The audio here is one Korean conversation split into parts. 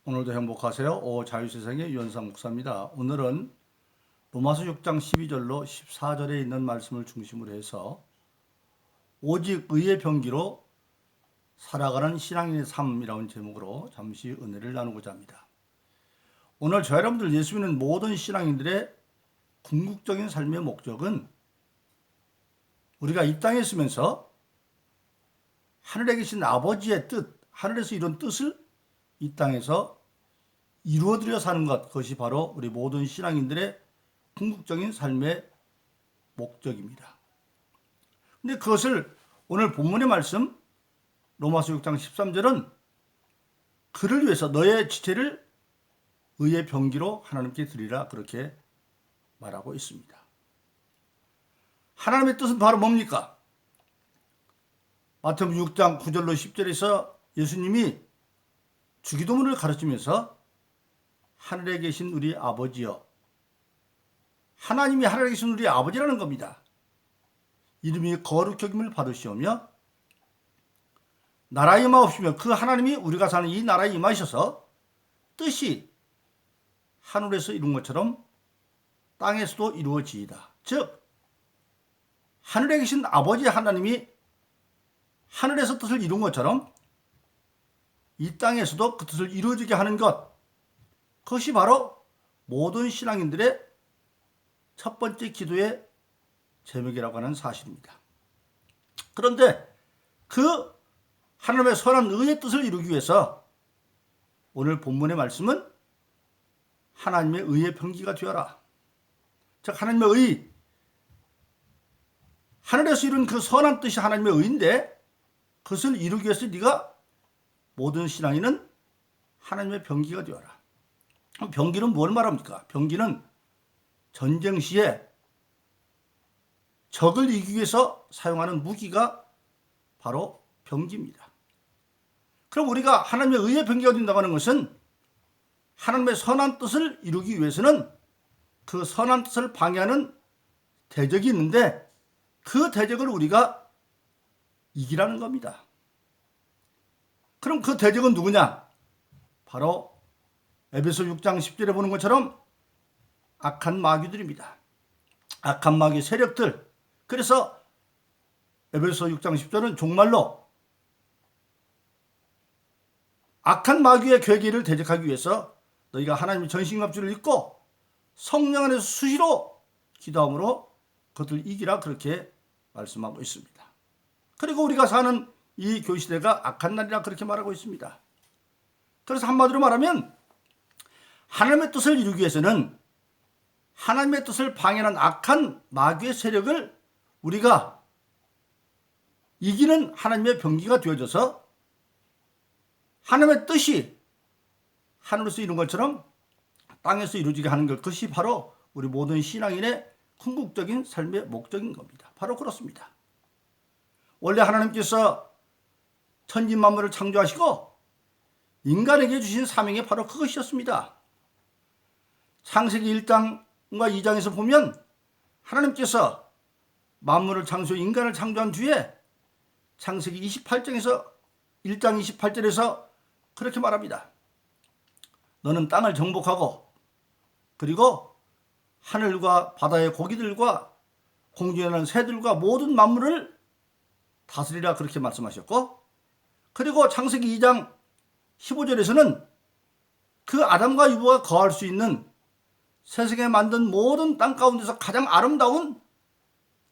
오늘도 행복하세요. 자유세상의 유현상 목사입니다. 오늘은 로마서 6장 12절로 14절에 있는 말씀을 중심으로 해서 오직 의의 병기로 살아가는 신앙인의 삶이라는 제목으로 잠시 은혜를 나누고자 합니다. 오늘 저 여러분들 예수 믿는 모든 신앙인들의 궁극적인 삶의 목적은 우리가 이 땅에 있으면서 하늘에 계신 아버지의 뜻, 하늘에서 이룬 뜻을 이 땅에서 이루어드려 사는 것, 그것이 바로 우리 모든 신앙인들의 궁극적인 삶의 목적입니다. 근데 그것을 오늘 본문의 말씀 로마서 6장 13절은 그를 위해서 너의 지체를 의의 병기로 하나님께 드리라, 그렇게 말하고 있습니다. 하나님의 뜻은 바로 뭡니까? 마태복음 6장 9절로 10절에서 예수님이 주기도문을 가르치면서 하늘에 계신 우리 아버지여, 하나님이 하늘에 계신 우리 아버지라는 겁니다. 이름이 거룩히 여김을 받으시오며 나라에 임하옵시며, 그 하나님이 우리가 사는 이 나라에 임하셔서 뜻이 하늘에서 이룬 것처럼 땅에서도 이루어지이다. 즉 하늘에 계신 아버지 하나님이 하늘에서 뜻을 이룬 것처럼 이 땅에서도 그 뜻을 이루어지게 하는 것, 그것이 바로 모든 신앙인들의 첫 번째 기도의 제목이라고 하는 사실입니다. 그런데 그 하나님의 선한 의의 뜻을 이루기 위해서 오늘 본문의 말씀은 하나님의 의의 병기가 되어라. 즉 하나님의 의, 하늘에서 이룬 그 선한 뜻이 하나님의 의인데 그것을 이루기 위해서 네가 모든 신앙인은 하나님의 병기가 되어라. 병기는 뭘 말합니까? 병기는 전쟁 시에 적을 이기기 위해서 사용하는 무기가 바로 병기입니다. 그럼 우리가 하나님의 의의 병기가 된다고 하는 것은 하나님의 선한 뜻을 이루기 위해서는 그 선한 뜻을 방해하는 대적이 있는데 그 대적을 우리가 이기라는 겁니다. 그럼 그 대적은 누구냐? 바로 에베소 6장 10절에 보는 것처럼 악한 마귀들입니다. 악한 마귀 세력들. 그래서 에베소 6장 10절은 종말로 악한 마귀의 괴계를 대적하기 위해서 너희가 하나님의 전신갑주를 입고 성령 안에서 수시로 기도함으로 그것을 이기라, 그렇게 말씀하고 있습니다. 그리고 우리가 사는 이 교시대가 악한 날이라 그렇게 말하고 있습니다. 그래서 한마디로 말하면 하나님의 뜻을 이루기 위해서는 하나님의 뜻을 방해하는 악한 마귀의 세력을 우리가 이기는 하나님의 병기가 되어져서 하나님의 뜻이 하늘에서 이룬 것처럼 땅에서 이루어지게 하는 것, 그것이 바로 우리 모든 신앙인의 궁극적인 삶의 목적인 겁니다. 바로 그렇습니다. 원래 하나님께서 천지 만물을 창조하시고 인간에게 주신 사명이 바로 그것이었습니다. 창세기 1장과 2장에서 보면 하나님께서 만물을 인간을 창조한 뒤에 창세기 28장에서 1장 28절에서 그렇게 말합니다. 너는 땅을 정복하고 그리고 하늘과 바다의 고기들과 공중에 나는 새들과 모든 만물을 다스리라, 그렇게 말씀하셨고, 그리고 창세기 2장 15절에서는 그 아담과 이브가 거할 수 있는 세상에 만든 모든 땅 가운데서 가장 아름다운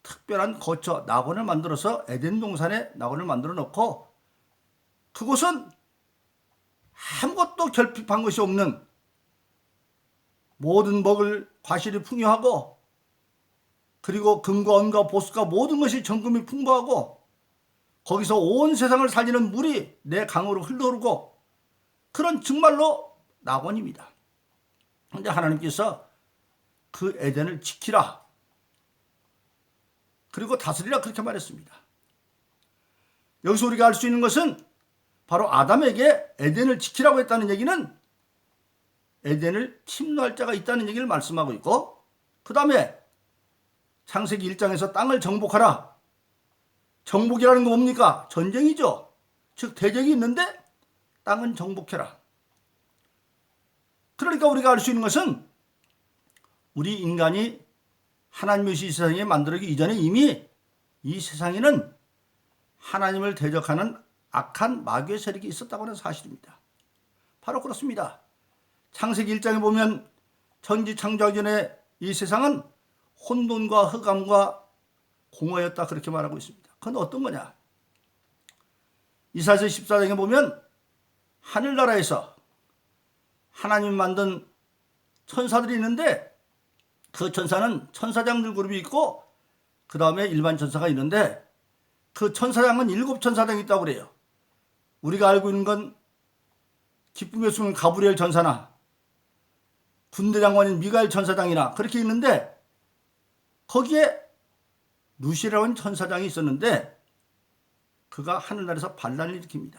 특별한 거처 낙원을 만들어서 에덴 동산에 낙원을 만들어 놓고 그곳은 아무것도 결핍한 것이 없는 모든 먹을 과실이 풍요하고 그리고 금과 은과 보석과 모든 것이 정금이 풍부하고 거기서 온 세상을 살리는 물이 내 강으로 흘러오르고 그런 정말로 낙원입니다. 그런데 하나님께서 그 에덴을 지키라, 그리고 다스리라, 그렇게 말했습니다. 여기서 우리가 알 수 있는 것은 바로 아담에게 에덴을 지키라고 했다는 얘기는 에덴을 침노할 자가 있다는 얘기를 말씀하고 있고, 그 다음에 창세기 1장에서 땅을 정복하라. 정복이라는 건 뭡니까? 전쟁이죠. 즉 대적이 있는데 땅은 정복해라. 그러니까 우리가 알 수 있는 것은 우리 인간이 하나님의 세상에 만들기 이전에 이미 이 세상에는 하나님을 대적하는 악한 마귀의 세력이 있었다고 하는 사실입니다. 바로 그렇습니다. 창세기 1장에 보면 천지 창조하기 전에 이 세상은 혼돈과 흑암과 공허였다 그렇게 말하고 있습니다. 그건 어떤 거냐? 이사야서 14장에 보면 하늘나라에서 하나님 만든 천사들이 있는데 그 천사는 천사장들 그룹이 있고 그 다음에 일반 천사가 있는데 그 천사장은 7천사장이 있다고 그래요. 우리가 알고 있는 건 기쁨의 숨은 가브리엘 천사나 군대 장관인 미가엘 천사장이나 그렇게 있는데 거기에 루시라고 하는 천사장이 있었는데 그가 하늘나라에서 반란을 일으킵니다.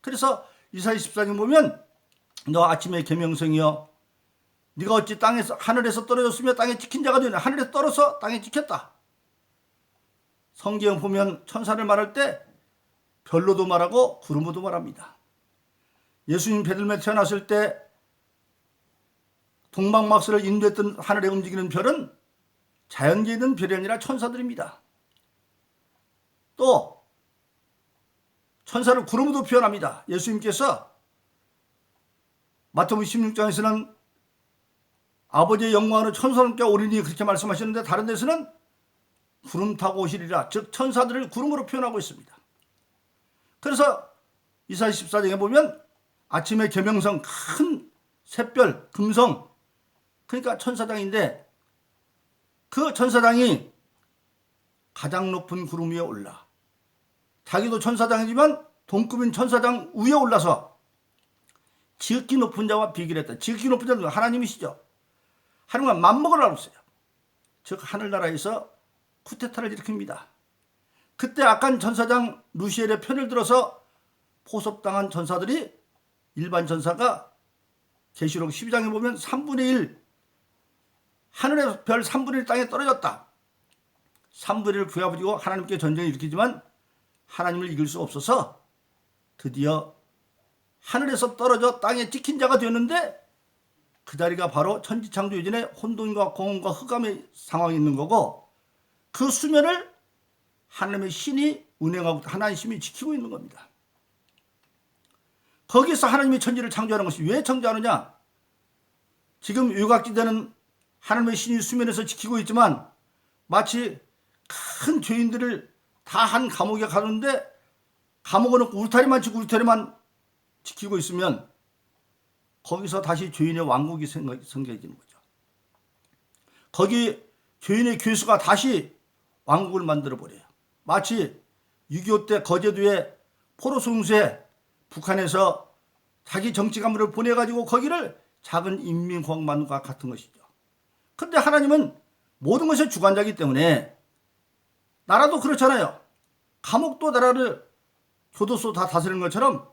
그래서 이사야 14장 보면 너 아침의 계명성이여 네가 어찌 땅에서 하늘에서 떨어졌으며 땅에 찍힌 자가 되냐. 하늘에서 떨어서 땅에 찍혔다. 성경 보면 천사를 말할 때 별로도 말하고 구름으로도 말합니다. 예수님 베들레헴에 태어났을 때 동방막스를 인도했던 하늘에 움직이는 별은 자연계에 있는 별이 아니라 천사들입니다. 또 천사를 구름으로 표현합니다. 예수님께서 마태복음 16장에서는 아버지의 영광으로 천사님께 오리니 그렇게 말씀하셨는데 다른 데서는 구름 타고 오시리라. 즉 천사들을 구름으로 표현하고 있습니다. 그래서 이사야 14장에 보면 아침의 계명성 큰 샛별 금성 그러니까 천사장인데 그 천사장이 가장 높은 구름 위에 올라 자기도 천사장이지만 동급인 천사장 위에 올라서 지극히 높은 자와 비교를 했다. 지극히 높은 자는 하나님이시죠. 하나님과 맞먹으러 하고 있어요. 즉 하늘나라에서 쿠데타를 일으킵니다. 그때 악한 천사장 루시엘의 편을 들어서 포섭당한 천사들이 일반 천사가 계시록 12장에 보면 3분의 1 하늘의 별 3분의 1 땅에 떨어졌다. 3분의 1을 부여부리고 하나님께 전쟁을 일으키지만 하나님을 이길 수 없어서 드디어 하늘에서 떨어져 땅에 찍힌 자가 되었는데 그 자리가 바로 천지창조 이전에 혼돈과 공허과 흑암의 상황이 있는 거고 그 수면을 하나님의 신이 운행하고 하나님의 신이 지키고 있는 겁니다. 거기서 하나님의 천지를 창조하는 것이 왜 창조하느냐? 지금 유각지대는 하나님의 신이 수면에서 지키고 있지만 마치 큰 죄인들을 다 한 감옥에 가는데 감옥은 울타리만 치고 울타리만 지키고 있으면 거기서 다시 죄인의 왕국이 생겨지는 거죠. 거기 죄인의 괴수가 다시 왕국을 만들어버려요. 마치 6.25 때 거제도에 포로송수에 북한에서 자기 정치 간부를 보내가지고 거기를 작은 인민공화국과 같은 것이죠. 그런데 하나님은 모든 것의 주관자이기 때문에 나라도 그렇잖아요. 감옥도 나라를 교도소 다 다스리는 것처럼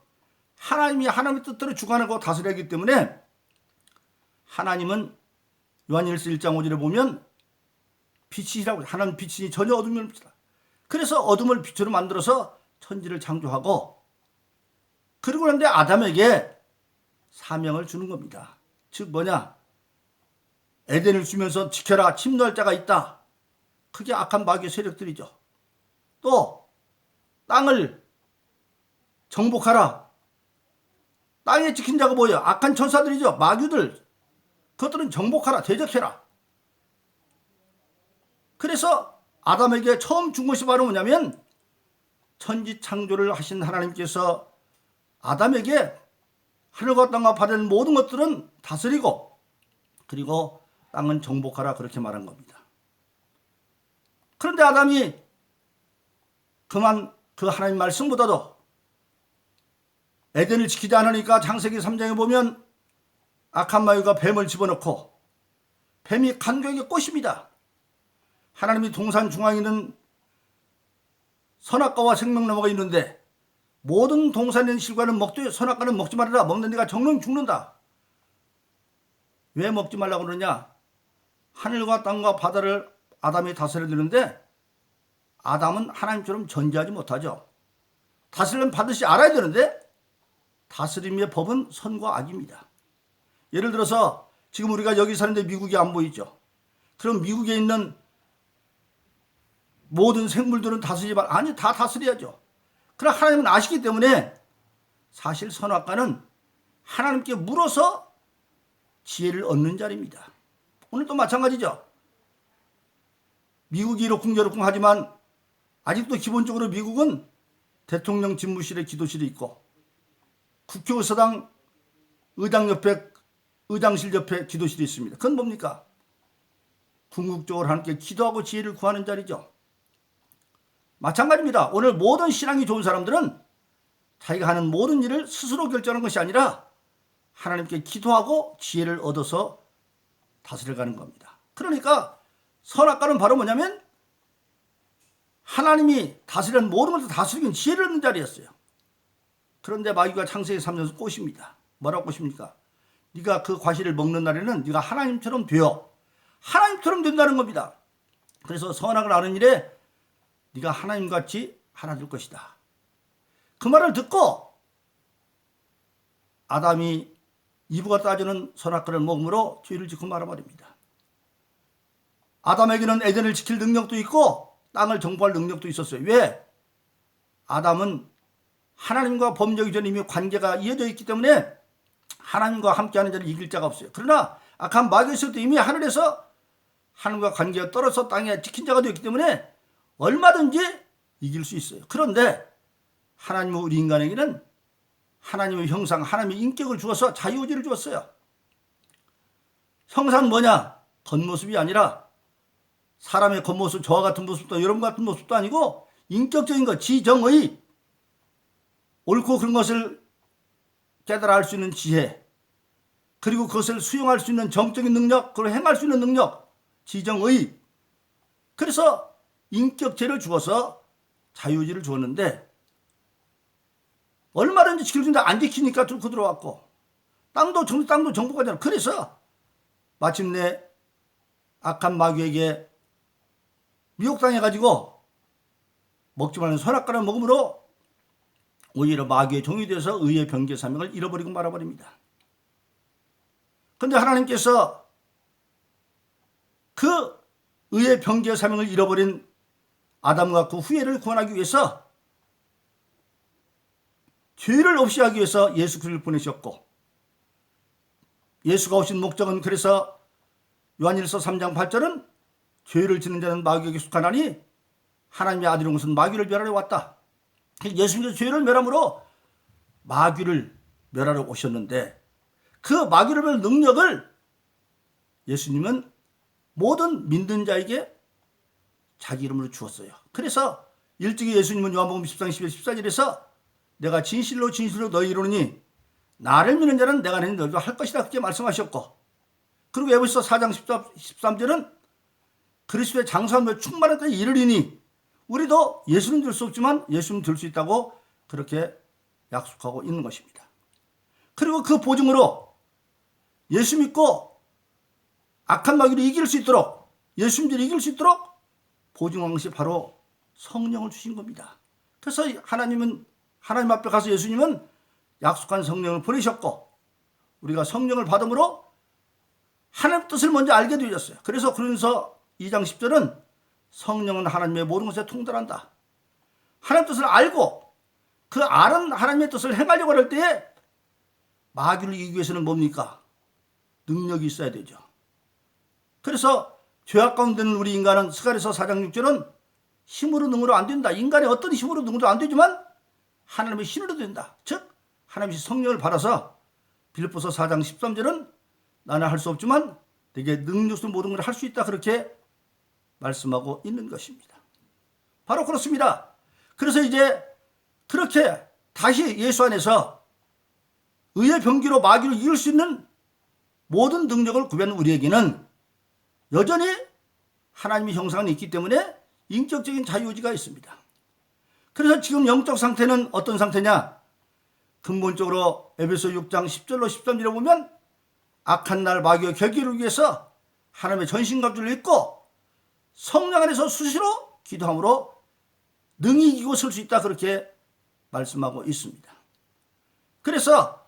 하나님이 하나님의 뜻대로 주관하고 다스리기 때문에 하나님은 요한일서 1장 5절에 보면 빛이라고 하나님 빛이니 전혀 어둠이 없다. 그래서 어둠을 빛으로 만들어서 천지를 창조하고 그리고 그런데 아담에게 사명을 주는 겁니다. 즉 뭐냐? 에덴을 주면서 지켜라. 침노할 자가 있다. 그게 악한 마귀의 세력들이죠. 또 땅을 정복하라. 땅에 지킨 자가 뭐예요? 악한 천사들이죠. 마귀들. 그것들은 정복하라. 대적해라. 그래서 아담에게 처음 준 것이 바로 뭐냐면 천지 창조를 하신 하나님께서 아담에게 하늘과 땅과 바다는 모든 것들은 다스리고 그리고 땅은 정복하라 그렇게 말한 겁니다. 그런데 아담이 그만 그 하나님 말씀보다도 에덴을 지키지 않으니까 창세기 3장에 보면 악한 마귀가 뱀을 집어넣고 뱀이 간교에게 꼬십니다. 하나님이 동산 중앙에 있는 선악과와 생명나무가 있는데 모든 동산에 있는 실과는 먹되 선악과는 먹지 말아라. 먹는 데가 정령 죽는다. 왜 먹지 말라고 그러냐? 하늘과 땅과 바다를 아담이 다스려야 되는데 아담은 하나님처럼 전지하지 못하죠. 다스리면 반드시 알아야 되는데 다스림의 법은 선과 악입니다. 예를 들어서 지금 우리가 여기 사는데 미국이 안 보이죠. 그럼 미국에 있는 모든 생물들은 다스리지 말, 아니 다 다스려야죠. 그러나 하나님은 아시기 때문에 사실 선악과는 하나님께 물어서 지혜를 얻는 자리입니다. 오늘도 마찬가지죠. 미국이 이러쿵저러쿵 하지만 아직도 기본적으로 미국은 대통령 집무실에 기도실이 있고 국회의사당 의장실 옆에 기도실이 있습니다. 그건 뭡니까? 궁극적으로 하나님께 기도하고 지혜를 구하는 자리죠. 마찬가지입니다. 오늘 모든 신앙이 좋은 사람들은 자기가 하는 모든 일을 스스로 결정하는 것이 아니라 하나님께 기도하고 지혜를 얻어서 다스려가는 겁니다. 그러니까 선악과는 바로 뭐냐면 하나님이 다스리는 모든 것을 다스리긴 지혜를 얻는 자리였어요. 그런데 마귀가 창세기 3장에서 꼬십니다. 뭐라고 꼬십니까? 네가 그 과실을 먹는 날에는 네가 하나님처럼 되어 하나님처럼 된다는 겁니다. 그래서 선악을 아는 일에 네가 하나님같이 하나될 것이다. 그 말을 듣고 아담이 이브가 따지는 선악과를 먹음으로 죄를 짓고 말아버립니다. 아담에게는 에덴을 지킬 능력도 있고 땅을 정복할 능력도 있었어요. 왜? 아담은 하나님과 범죄하기 전에 이미 관계가 이어져 있기 때문에 하나님과 함께하는 자를 이길 자가 없어요. 그러나 악한 마귀가 있을 때 이미 하늘에서 하나님과 관계가 떨어져 땅에 지킨 자가 되었기 때문에 얼마든지 이길 수 있어요. 그런데 하나님은 우리 인간에게는 하나님의 형상, 하나님의 인격을 주어서 자유의지를 주었어요. 형상은 뭐냐? 겉모습이 아니라 사람의 겉모습, 저와 같은 모습도 여러분 같은 모습도 아니고 인격적인 것, 지정의, 옳고 그런 것을 깨달아 알 수 있는 지혜, 그리고 그것을 수용할 수 있는 정적인 능력, 그걸 행할 수 있는 능력, 지정의. 그래서 인격체를 주어서 자유의지를 주었는데 얼마든지 지킬 수 있는데 안 지키니까 뚫고 들어왔고 땅도 정복하지 않아. 그래서 마침내 악한 마귀에게 미혹당해가지고 먹지 말라는 선악과를 먹음으로 오히려 마귀의 종이 되어서 의의 병기의 사명을 잃어버리고 말아버립니다. 그런데 하나님께서 그 의의 병기의 사명을 잃어버린 아담과 그 후예를 구원하기 위해서 죄를 없이 하기 위해서 예수 그리스도를 보내셨고 예수가 오신 목적은 그래서 요한일서 3장 8절은 죄를 짓는 자는 마귀에게 속하나니 하나님의 아들인 것은 마귀를 멸하러 왔다. 예수님께서 죄를 멸함으로 마귀를 멸하러 오셨는데 그 마귀를 멸 능력을 예수님은 모든 믿는 자에게 자기 이름으로 주었어요. 그래서 일찍이 예수님은 요한복음 10장 14절에서 내가 진실로 너희 이르노니 나를 믿는 자는 내가 하는 너희도 할 것이다 그렇게 말씀하셨고 그리고 에베소서 4장 13절은 그리스도의 장사함으로 충만한 때에 이르리니 우리도 예수는 될 수 없지만 예수는 될 수 있다고 그렇게 약속하고 있는 것입니다. 그리고 그 보증으로 예수 믿고 악한 마귀를 이길 수 있도록 예수 믿음을 이길 수 있도록 보증한 것이 바로 성령을 주신 겁니다. 그래서 하나님 앞에 가서 예수님은 약속한 성령을 보내셨고 우리가 성령을 받음으로 하나님의 뜻을 먼저 알게 되었어요. 그래서 그러면서 2장 10절은 성령은 하나님의 모든 것에 통달한다. 하나님의 뜻을 알고 그 아는 하나님의 뜻을 행하려고 할 때에 마귀를 이기기 위해서는 뭡니까? 능력이 있어야 되죠. 그래서 죄악 가운데 있는 우리 인간은 스가랴서 4장 6절은 힘으로 능으로 안 된다. 인간의 어떤 힘으로 능으로 안 되지만 하나님의 힘으로 된다. 즉 하나님이 성령을 받아서 빌립보서 4장 13절은 나는 할 수 없지만 내게 능력으로 모든 걸 할 수 있다. 그렇게 말씀하고 있는 것입니다. 바로 그렇습니다. 그래서 이제 그렇게 다시 예수 안에서 의의 병기로 마귀를 이길 수 있는 모든 능력을 구비한 우리에게는 여전히 하나님의 형상은 있기 때문에 인격적인 자유의지가 있습니다. 그래서 지금 영적 상태는 어떤 상태냐? 근본적으로 에베소 6장 10절로 13절에 보면 악한 날 마귀의 결기를 위해서 하나님의 전신갑주를 입고 성령 안에서 수시로 기도함으로 능히 이기고 설 수 있다 그렇게 말씀하고 있습니다. 그래서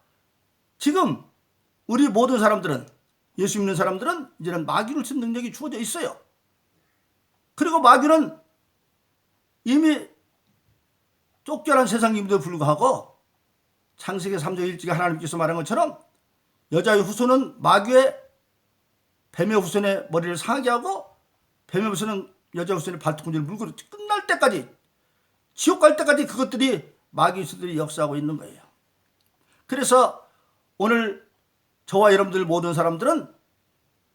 지금 우리 모든 사람들은, 예수 믿는 사람들은 이제는 마귀를 쓴 능력이 주어져 있어요. 그리고 마귀는 이미 쫓겨난 세상임에도 불구하고 창세기 3장 1절에 하나님께서 말한 것처럼 여자의 후손은 마귀의, 뱀의 후손의 머리를 상하게 하고 뱀의 후손은 여자 후손의 발톱꿈치를 물고 끝날 때까지, 지옥 갈 때까지 그것들이 마귀수들이 역사하고 있는 거예요. 그래서 오늘 저와 여러분들 모든 사람들은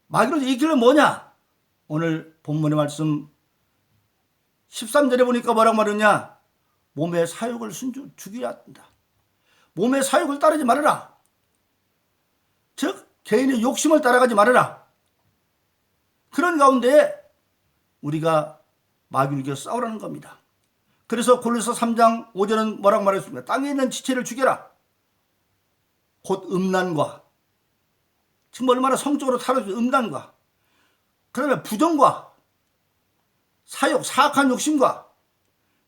마귀를 이기려면 뭐냐? 오늘 본문의 말씀 13절에 보니까 뭐라고 말하냐? 몸의 사욕을 죽여야 한다. 몸의 사욕을 따르지 말아라. 즉 개인의 욕심을 따라가지 말아라. 그런 가운데에 우리가 마귀를 이겨 싸우라는 겁니다. 그래서 골로새 3장 5절은 뭐라고 말했습니까? 땅에 있는 지체를 죽여라. 곧 음란과, 지금 얼마나 성적으로 타락한 음란과, 그 다음에 부정과 사욕, 사악한 욕심과,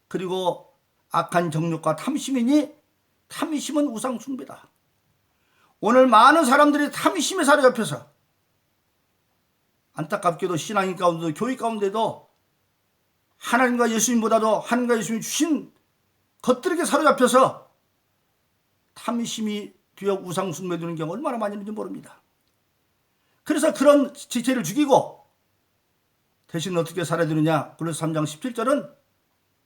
그리고 악한 정욕과 탐심이니 탐심은 우상 숭배다. 오늘 많은 사람들이 탐심에 사로잡혀서 안타깝게도 신앙인 가운데도 교회 가운데도 하나님과 예수님보다도 하나님과 예수님이 주신 것들에게 사로잡혀서 탐심이 뒤에 우상 숭배되는 경우 얼마나 많이 있는지 모릅니다. 그래서 그런 지체를 죽이고 대신 어떻게 살아야 되느냐? 골로새 3장 17절은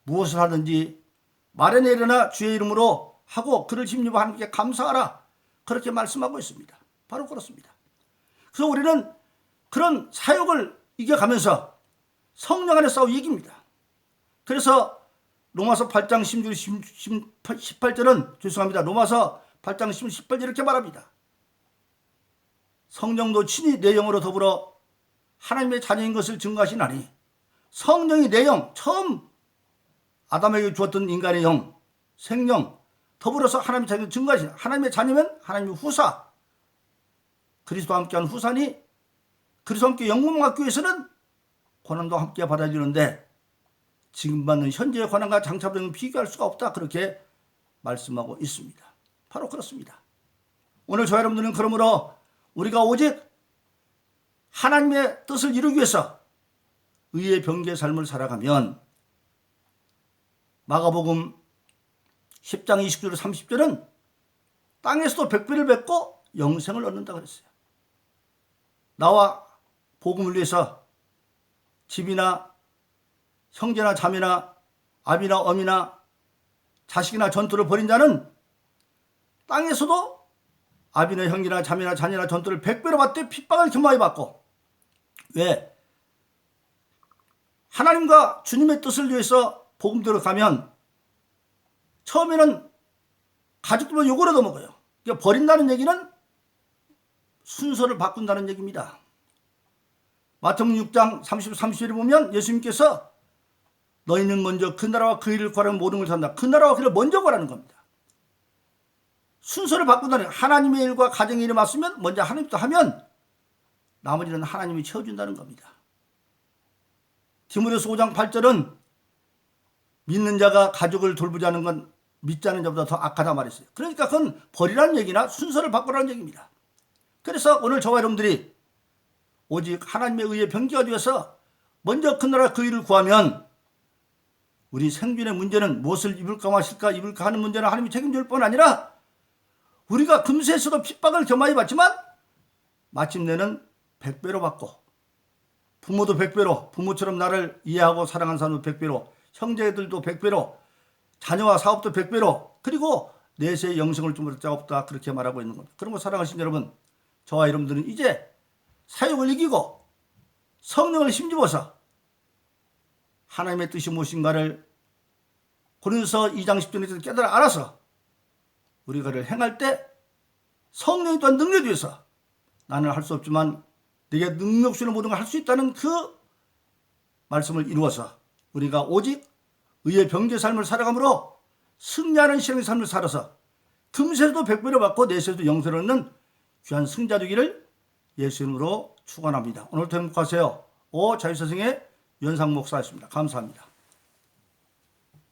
무엇을 하든지 말에 내려나 주의 이름으로 하고 그를 힘입어 하나님께 감사하라. 그렇게 말씀하고 있습니다. 바로 그렇습니다. 그래서 우리는 그런 사욕을 이겨가면서 성령 안에 싸워 이깁니다. 그래서 로마서 8장 18절은 죄송합니다. 로마서 8장 18절 이렇게 말합니다. 성령도 친히 내 영으로 더불어 하나님의 자녀인 것을 증거하시나니, 성령이 내 영, 처음 아담에게 주었던 인간의 영, 생명 더불어서 하나님의 자녀를 증거하시니, 하나님의 자녀면 하나님의 후사, 그리스도와 함께한 후사니 그리스도와 함께 영광 받기 위해서는 고난도 함께 받아주는데 지금 받는 현재의 고난과 장차병은 비교할 수가 없다. 그렇게 말씀하고 있습니다. 바로 그렇습니다. 오늘 저와 여러분들은 그러므로 우리가 오직 하나님의 뜻을 이루기 위해서 의의 병기의 삶을 살아가면, 마가복음 10장 29절 30절은 땅에서도 백배를 뵙고 영생을 얻는다 그랬어요. 나와 복음을 위해서 집이나 형제나 자매나 아비나 어미나 자식이나 전투를 벌인 자는 땅에서도 아비나 형제나 자매나 자녀나 전투를 100배로 받되 핍박을 겸하게 받고, 왜? 하나님과 주님의 뜻을 위해서 복음대로 가면 처음에는 가족들만 욕을 얻어먹어요. 그러니까 버린다는 얘기는 순서를 바꾼다는 얘기입니다. 마태복음 6장 30, 31에 보면 예수님께서 너희는 먼저 그 나라와 그 일을 구하라면 모든 걸 산다. 그 나라와 그 일을 먼저 구하라는 겁니다. 순서를 바꾼다는, 하나님의 일과 가정의 일에 맞으면 먼저 하나님부터 하면 나머지는 하나님이 채워준다는 겁니다. 디모데후서 5장 8절은 믿는 자가 가족을 돌보자는 건 믿지 않는 자보다 더 악하다 말했어요. 그러니까 그건 버리라는 얘기나 순서를 바꾸라는 얘기입니다. 그래서 오늘 저와 여러분들이 오직 하나님의 의에 병기가 되어서 먼저 그 나라 그 일을 구하면 우리 생존의 문제는 무엇을 입을까 마실까 입을까 하는 문제는 하나님이 책임질 뿐 아니라 우리가 금세에서도 핍박을 겸하여 받지만 마침내는 100배로 받고, 부모도 100배로, 부모처럼 나를 이해하고 사랑하는 사람도 100배로, 형제들도 100배로, 자녀와 사업도 100배로, 그리고 내세의 영생을 주무를 자가 없다. 그렇게 말하고 있는 겁니다. 그런 거 사랑하신 여러분, 저와 여러분들은 이제 사욕을 이기고 성령을 힘입어서 하나님의 뜻이 무엇인가를 고린도서 2장 10절에서 깨달아 알아서 우리가 그를 행할 때 성령이 또한 능력이 돼서 나는 할 수 없지만 내게 능력 주는 모든 걸 할 수 있다는 그 말씀을 이루어서 우리가 오직 의의 병기의 삶을 살아감으로 승리하는 신앙의 삶을 살아서 금세도 100배를 받고 내세도 영생을 얻는 귀한 승자 되기를 예수 이름으로 축원합니다. 오늘도 행복하세요. 자유세상의 유현상 목사였습니다. 감사합니다.